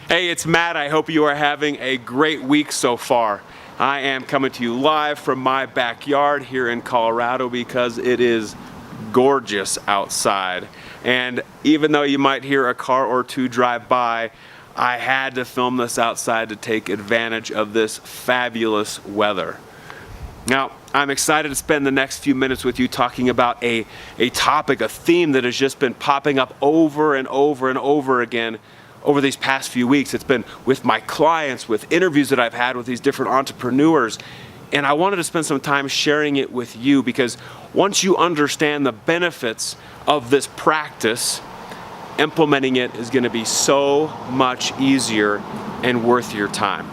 Hey, it's Matt. I hope you are having a great week so far. I am coming to you live from my backyard here in Colorado because it is gorgeous outside. And even though you might hear a car or two drive by, I had to film this outside to take advantage of this fabulous weather. Now, I'm excited to spend the next few minutes with you talking about a topic, a theme that has just been popping up over and over and over again over these past few weeks. It's been with my clients, with interviews that I've had with these different entrepreneurs. And I wanted to spend some time sharing it with you because once you understand the benefits of this practice, implementing it is going to be so much easier and worth your time.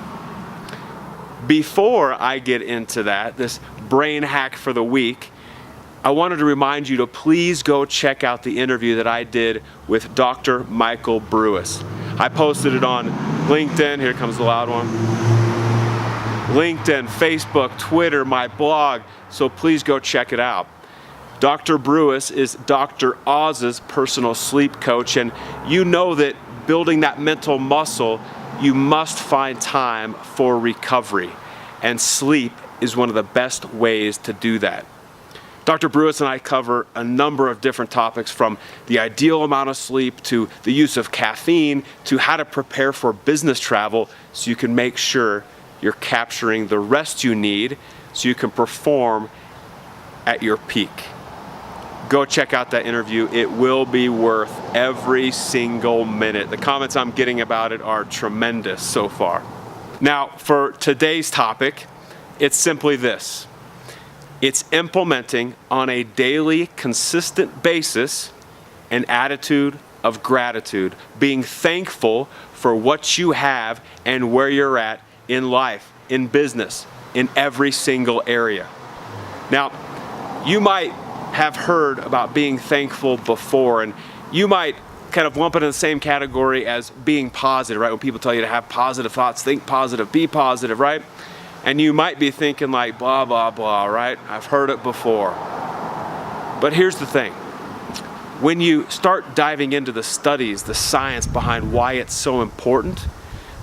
Before I get into that, this brain hack for the week, I wanted to remind you to please go check out the interview that I did with Dr. Michael Brewis. I posted it on LinkedIn, here comes the loud one, LinkedIn, Facebook, Twitter, my blog, so please go check it out. Dr. Brewis is Dr. Oz's personal sleep coach, and you know that building that mental muscle, you must find time for recovery, and sleep is one of the best ways to do that. Dr. Brewis and I cover a number of different topics, from the ideal amount of sleep to the use of caffeine to how to prepare for business travel so you can make sure you're capturing the rest you need so you can perform at your peak. Go check out that interview. It will be worth every single minute. The comments I'm getting about it are tremendous so far. Now, for today's topic, it's simply this. It's implementing on a daily, consistent basis an attitude of gratitude, being thankful for what you have and where you're at in life, in business, in every single area. Now, you might have heard about being thankful before, and you might kind of lump it in the same category as being positive, right? When people tell you to have positive thoughts, think positive, be positive, right? And you might be thinking like, blah, blah, blah, right? I've heard it before. But here's the thing. When you start diving into the studies, the science behind why it's so important,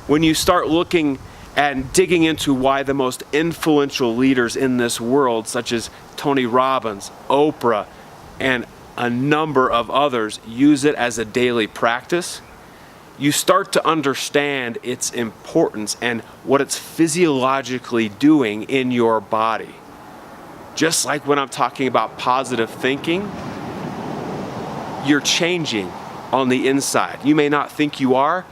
when you start looking and digging into why the most influential leaders in this world, such as Tony Robbins, Oprah, and a number of others, use it as a daily practice, you start to understand its importance and what it's physiologically doing in your body. Just like when I'm talking about positive thinking, you're changing on the inside. You may not think you are,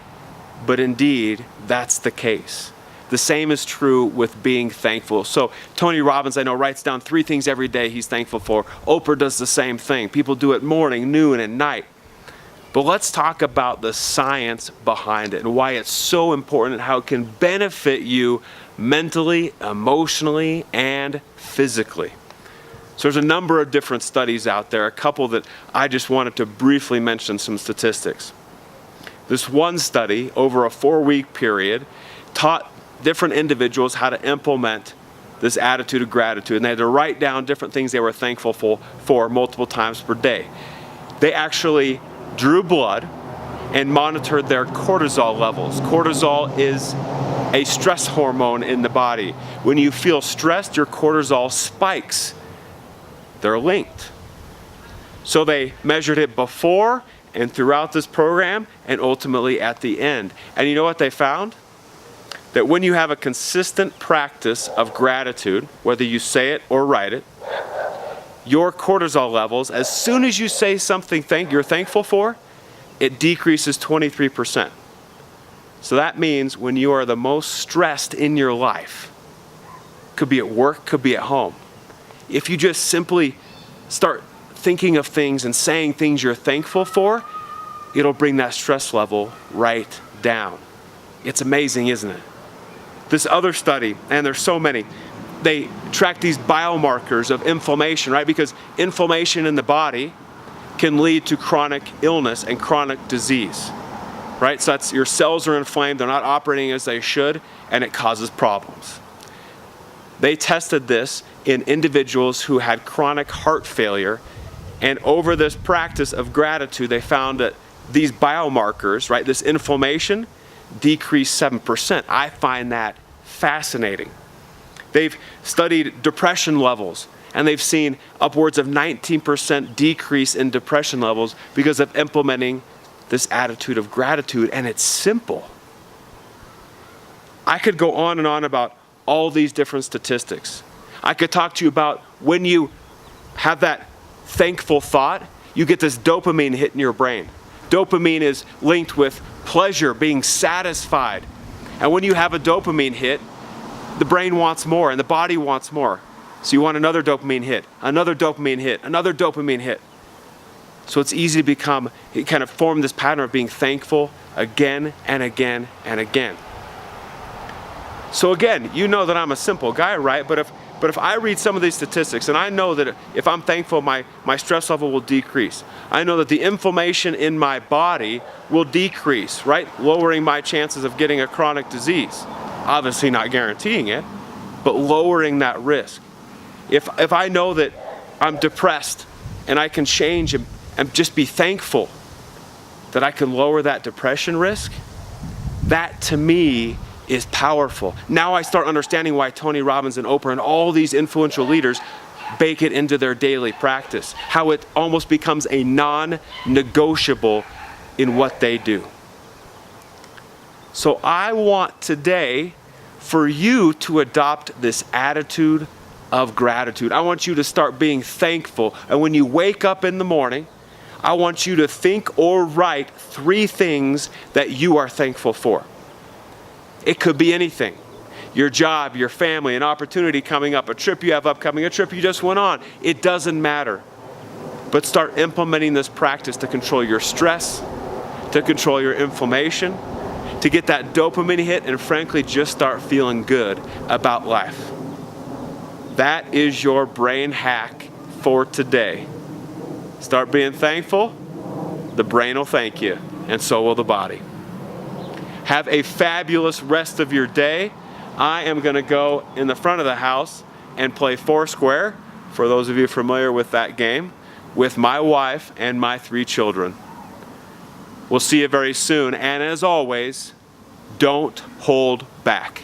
but indeed, that's the case. The same is true with being thankful. So Tony Robbins, I know, writes down 3 things every day he's thankful for. Oprah does the same thing. People do it morning, noon, and night. But let's talk about the science behind it and why it's so important and how it can benefit you mentally, emotionally, and physically. So there's a number of different studies out there, a couple that I just wanted to briefly mention some statistics. This one study, over a 4-week period, taught different individuals how to implement this attitude of gratitude, and they had to write down different things they were thankful for multiple times per day. They actually drew blood and monitored their cortisol levels. Cortisol is a stress hormone in the body. When you feel stressed, your cortisol spikes. They're linked. So they measured it before and throughout this program and ultimately at the end. And you know what they found? That when you have a consistent practice of gratitude, whether you say it or write it, your cortisol levels, as soon as you say something you're thankful for, it decreases 23%. So that means when you are the most stressed in your life, could be at work, could be at home, if you just simply start thinking of things and saying things you're thankful for, it'll bring that stress level right down. It's amazing, isn't it? This other study, and there's so many, they track these biomarkers of inflammation, right? Because inflammation in the body can lead to chronic illness and chronic disease, right? So that's your cells are inflamed, they're not operating as they should, and it causes problems. They tested this in individuals who had chronic heart failure, and over this practice of gratitude, they found that these biomarkers, right, this inflammation, decreased 7%. I find that fascinating. They've studied depression levels, and they've seen upwards of 19% decrease in depression levels because of implementing this attitude of gratitude, and it's simple. I could go on and on about all these different statistics. I could talk to you about when you have that thankful thought, you get this dopamine hit in your brain. Dopamine is linked with pleasure, being satisfied. And when you have a dopamine hit, the brain wants more and the body wants more. So you want another dopamine hit, another dopamine hit, another dopamine hit. So it's easy to kind of form this pattern of being thankful again and again and again. So again, you know that I'm a simple guy, right? But if I read some of these statistics, and I know that if I'm thankful, my stress level will decrease. I know that the inflammation in my body will decrease, right? Lowering my chances of getting a chronic disease. Obviously not guaranteeing it, but lowering that risk. If I know that I'm depressed and I can change and just be thankful that I can lower that depression risk, that to me is powerful. Now I start understanding why Tony Robbins and Oprah and all these influential leaders bake it into their daily practice, how it almost becomes a non-negotiable in what they do. So I want today for you to adopt this attitude of gratitude. I want you to start being thankful. And when you wake up in the morning, I want you to think or write 3 things that you are thankful for. It could be anything. Your job, your family, an opportunity coming up, a trip you have upcoming, a trip you just went on. It doesn't matter. But start implementing this practice to control your stress, to control your inflammation, to get that dopamine hit, and frankly, just start feeling good about life. That is your brain hack for today. Start being thankful, the brain will thank you, and so will the body. Have a fabulous rest of your day. I am going to go in the front of the house and play Foursquare, for those of you familiar with that game, with my wife and my 3 children. We'll see you very soon, and as always, don't hold back.